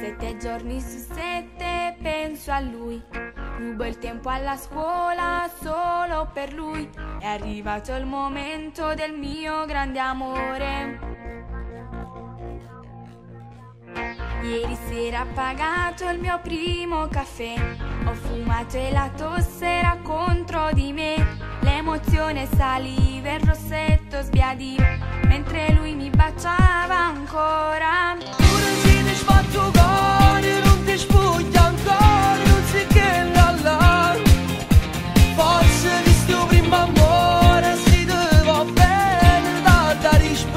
7 giorni su 7 penso a lui. Rubo il tempo alla scuola solo per lui. È arrivato il momento del mio grande amore. Ieri sera ho pagato il mio primo caffè. Ho fumato e la tosse era contro di me. L'emozione saliva e il rossetto sbiadiva mentre lui mi baciava ancora. Tu non sei disfatto cuore, non ti spuglia ancora, non sei che la la. Forse visto il primo amore si te va bene da rispettare.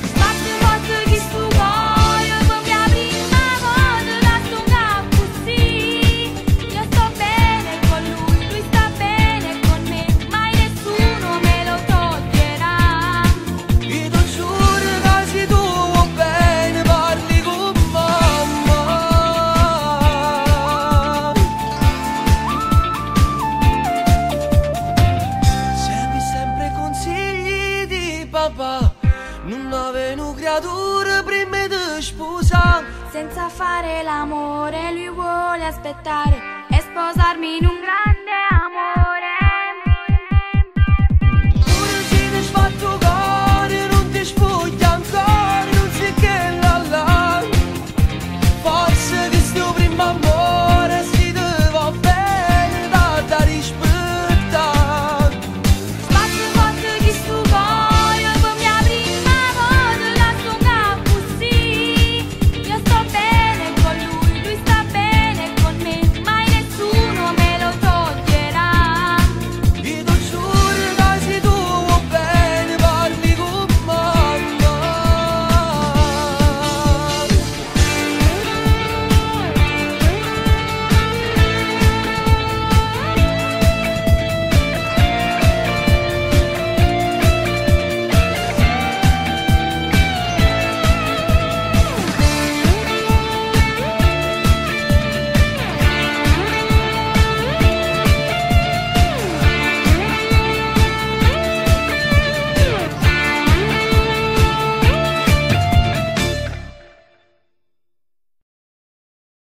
Spazio forte che sto cuore come la prima volta da stonga così. Io sto bene con lui sta bene con me, mai nessuno me lo toglierà. Io ti giuro che se tu vuoi bene parli con mamma. Segui sempre consigli di papà. Non avevo creature prima di sposare. Senza fare l'amore lui vuole aspettare e sposarmi in un grande